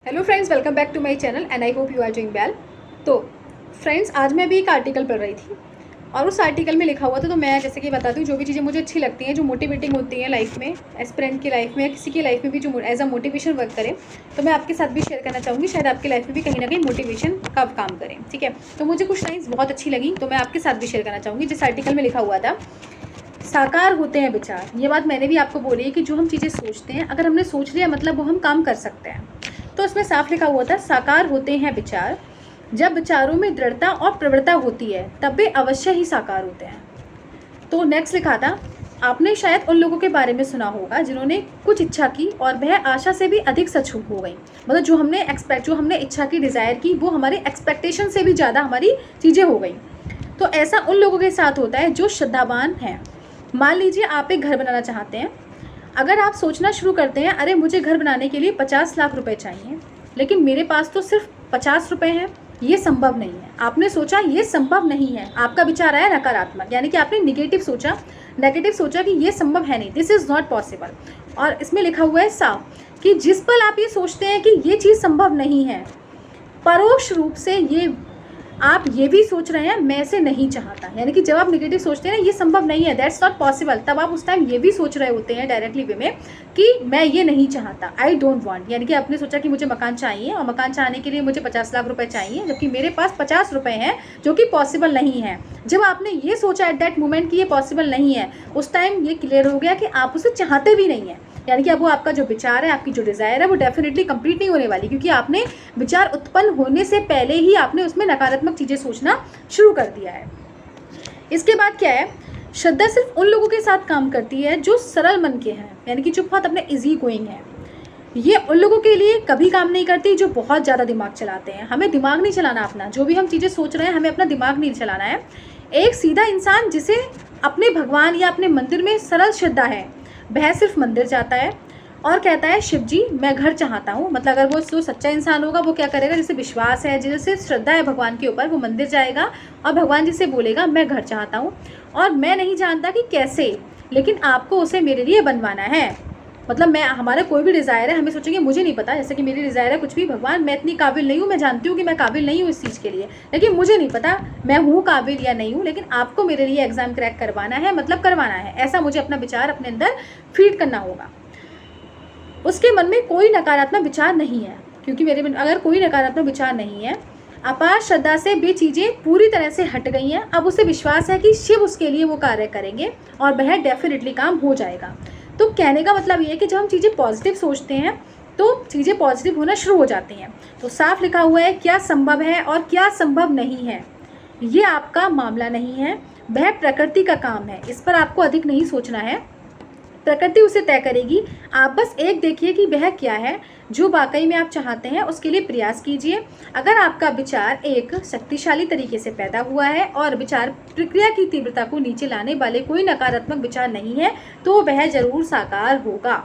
Hello friends, welcome back to my channel and I hope you are doing well. तो friends, आज मैं भी एक आर्टिकल पढ़ रही थी और उस आर्टिकल में लिखा हुआ था, तो मैं जैसे कि बताती हूँ जो भी चीज़ें मुझे अच्छी लगती हैं, जो मोटिवेटिंग होती हैं लाइफ में, एस्पिरेंट की लाइफ में या किसी की लाइफ में भी जो एज अ मोटिवेशन वर्क करे, तो मैं आपके साथ भी शेयर करना चाहूँगी। शायद आपकी लाइफ में भी कहीं ना कहीं मोटिवेशन का काम करें। ठीक है, तो मुझे कुछ लाइन्स बहुत अच्छी लगी, तो मैं आपके साथ भी शेयर करना चाहूँगी। जिस आर्टिकल में लिखा हुआ था, साकार होते हैं विचार। ये बात मैंने भी आपको बोली है कि जो हम चीज़ें सोचते हैं, अगर हमने सोच लिया मतलब वो हम काम कर सकते हैं। तो इसमें साफ लिखा हुआ था, साकार होते हैं विचार। जब विचारों में दृढ़ता और प्रवृत्ता होती है तब वे अवश्य ही साकार होते हैं। तो नेक्स्ट लिखा था, आपने शायद उन लोगों के बारे में सुना होगा जिन्होंने कुछ इच्छा की और वह आशा से भी अधिक सच हो गई। मतलब जो हमने इच्छा की, डिज़ायर की, वो हमारे एक्सपेक्टेशन से भी ज़्यादा हमारी चीज़ें हो गई। तो ऐसा उन लोगों के साथ होता है जो श्रद्धावान हैं। मान लीजिए आप एक घर बनाना चाहते हैं। अगर आप सोचना शुरू करते हैं, अरे मुझे घर बनाने के लिए 50 लाख रुपए चाहिए, लेकिन मेरे पास तो सिर्फ 50 रुपए हैं, ये संभव नहीं है। आपने सोचा ये संभव नहीं है, आपका विचार आया नकारात्मक, यानी कि आपने नेगेटिव सोचा कि ये संभव है नहीं, दिस इज़ नॉट पॉसिबल। और इसमें लिखा हुआ है साफ कि जिस पल आप ये सोचते हैं कि ये चीज़ संभव नहीं है, परोक्ष रूप से ये आप ये भी सोच रहे हैं मैं ऐसे नहीं चाहता। यानी कि जब आप नेगेटिव सोचते हैं ना, ये संभव नहीं है, दैट्स नॉट पॉसिबल, तब आप उस टाइम ये भी सोच रहे होते हैं डायरेक्टली वे में कि मैं ये नहीं चाहता, आई डोंट वांट। यानी कि आपने सोचा कि मुझे मकान चाहिए और मकान चाहने के लिए मुझे 50 लाख रुपए चाहिए, जबकि मेरे पास 50 रुपए हैं, जो कि पॉसिबल नहीं है। जब आपने ये सोचा एट दैट मोमेंट कि ये पॉसिबल नहीं है, उस टाइम ये क्लियर हो गया कि आप उसे चाहते भी नहीं है। यानी कि अब वो आपका जो विचार है, आपकी जो डिज़ायर है, वो डेफिनेटली कंप्लीट नहीं होने वाली, क्योंकि आपने विचार उत्पन्न होने से पहले ही आपने उसमें नकारात्मक चीज़ें सोचना शुरू कर दिया है। इसके बाद क्या है, श्रद्धा सिर्फ उन लोगों के साथ काम करती है जो सरल मन के हैं, यानी कि जो बहुत अपने इजी गोइंग है। ये उन लोगों के लिए कभी काम नहीं करती जो बहुत ज़्यादा दिमाग चलाते हैं। हमें दिमाग नहीं चलाना अपना, जो भी हम चीज़ें सोच रहे हैं हमें अपना दिमाग नहीं चलाना है। एक सीधा इंसान जिसे अपने भगवान या अपने मंदिर में सरल श्रद्धा है, वह सिर्फ मंदिर जाता है और कहता है शिव जी मैं घर चाहता हूँ। मतलब अगर वो जो सच्चा इंसान होगा वो क्या करेगा, जिसे विश्वास है, जिसे श्रद्धा है भगवान के ऊपर, वो मंदिर जाएगा और भगवान जी से बोलेगा मैं घर चाहता हूँ और मैं नहीं जानता कि कैसे, लेकिन आपको उसे मेरे लिए बनवाना है। मतलब हमारा कोई भी डिज़ायर है, हमें सोचेंगे मुझे नहीं पता, जैसे कि मेरी डिज़ायर है कुछ भी, भगवान मैं इतनी काबिल नहीं हूँ, मैं जानती हूँ कि मैं काबिल नहीं हूँ इस चीज़ के लिए, लेकिन मुझे नहीं पता मैं हूँ काबिल या नहीं हूँ, लेकिन आपको मेरे लिए एग्ज़ाम क्रैक करवाना है, मतलब करवाना है। ऐसा मुझे अपना विचार अपने अंदर फीड करना होगा। उसके मन में कोई नकारात्मक विचार नहीं है, क्योंकि मेरे मन अगर कोई नकारात्मक विचार नहीं है, अपार श्रद्धा से भी चीज़ें पूरी तरह से हट गई हैं। अब उसे विश्वास है कि शिव उसके लिए वो कार्य करेंगे और वह डेफिनेटली काम हो जाएगा। तो कहने का मतलब ये है कि जब हम चीज़ें पॉजिटिव सोचते हैं तो चीज़ें पॉजिटिव होना शुरू हो जाती हैं। तो साफ लिखा हुआ है क्या संभव है और क्या संभव नहीं है, ये आपका मामला नहीं है, वह प्रकृति का काम है। इस पर आपको अधिक नहीं सोचना है, प्रकृति उसे तय करेगी। आप बस एक देखिए कि वह क्या है जो वाकई में आप चाहते हैं, उसके लिए प्रयास कीजिए। अगर आपका विचार एक शक्तिशाली तरीके से पैदा हुआ है और विचार प्रक्रिया की तीव्रता को नीचे लाने वाले कोई नकारात्मक विचार नहीं है, तो वह जरूर साकार होगा।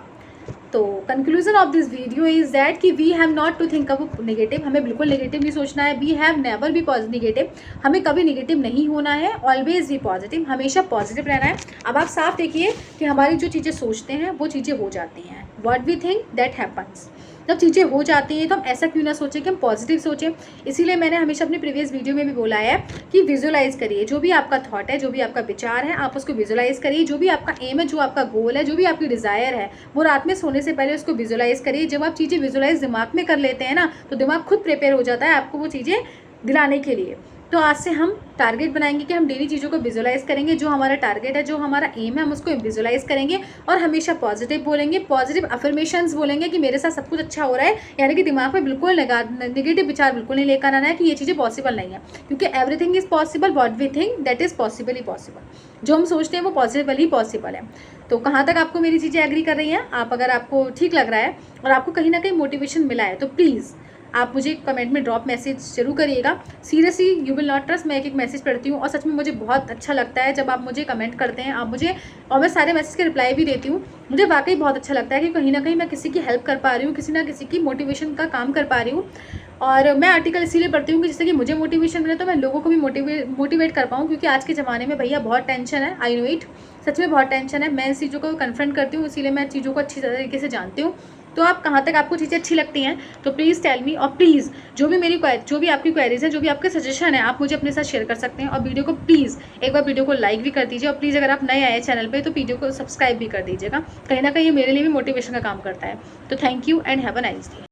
तो conclusion of this video is that कि we have not to think of negative, हमें बिल्कुल नेगेटिव नहीं सोचना है। We have never be negative, हमें कभी नेगेटिव नहीं होना है, ऑलवेज बी पॉजिटिव, हमेशा पॉजिटिव रहना है। अब आप साफ देखिए कि हमारी जो चीज़ें सोचते हैं वो चीज़ें हो जाती हैं। What we think that happens. जब चीज़ें हो जाती हैं तो हम ऐसा क्यों ना सोचें कि हम पॉजिटिव सोचें। इसीलिए मैंने हमेशा अपने प्रीवियस वीडियो में भी बोला है कि विजुअलाइज करिए, जो भी आपका थॉट है, जो भी आपका विचार है, आप उसको विजुअलाइज करिए। जो भी आपका एम है, जो आपका गोल है, जो भी आपकी डिज़ायर है, वो रात में सोने से पहले उसको विजुअलाइज करिए। जब आप चीज़ें विजुअलाइज दिमाग में कर लेते हैं ना, तो दिमाग खुद प्रिपेयर हो जाता है आपको वो चीज़ें दिलाने के लिए। तो आज से हम टारगेट बनाएंगे कि हम डेली चीज़ों को विजुअलाइज करेंगे। जो हमारा टारगेट है, जो हमारा एम है, हम उसको विजुअलाइज करेंगे और हमेशा पॉजिटिव बोलेंगे, पॉजिटिव अफर्मेशंस बोलेंगे कि मेरे साथ सब कुछ अच्छा हो रहा है। यानी कि दिमाग में बिल्कुल नेगेटिव विचार बिल्कुल नहीं लेकर आना है कि ये चीज़ें पॉसिबल नहीं है, क्योंकि everything is possible, what we think that is possible ही पॉसिबल। जो हम सोचते हैं वो पॉसिबल ही पॉसिबल है। तो कहाँ तक आपको मेरी चीज़ें एग्री कर रही हैं आप? अगर आपको ठीक लग रहा है और आपको कहीं ना कहीं मोटिवेशन मिला है, तो प्लीज़ आप मुझे कमेंट में ड्रॉप मैसेज जरूर करिएगा। Seriously you will not trust, मैं एक मैसेज पढ़ती हूँ और सच में मुझे बहुत अच्छा लगता है जब आप मुझे कमेंट करते हैं, आप मुझे, और मैं सारे मैसेज के रिप्लाई भी देती हूँ। मुझे वाकई बहुत अच्छा लगता है कि कहीं ना कहीं मैं किसी की हेल्प कर पा रही हूँ, किसी ना किसी की मोटिवेशन का काम कर पा रही हूँ। और मैं आर्टिकल इसीलिए पढ़ती हूँ कि जिससे कि मुझे मोटिवेशन मिले, तो मैं लोगों को भी मोटिवेट कर पाऊँ, क्योंकि आज के ज़माने में भैया बहुत टेंशन है। आई नो इट, सच में बहुत टेंशन है। मैं इस चीज़ों को कन्फ्रंट करती हूँ, इसीलिए मैं चीज़ों को अच्छी तरीके से जानती हूँ। तो आप कहाँ तक आपको चीज़ें अच्छी लगती हैं, तो प्लीज़ टेल मी। और प्लीज़ जो भी आपकी क्वेरीज है, जो भी आपके सजेशन है, आप मुझे अपने साथ शेयर कर सकते हैं। और वीडियो को प्लीज़ एक बार वीडियो को लाइक भी कर दीजिए, और प्लीज़ अगर आप नए आए चैनल पर तो वीडियो को सब्सक्राइब भी कर दीजिएगा। कहीं ना कहीं मेरे लिए भी मोटिवेशन का काम करता है। तो thank you and have a nice day.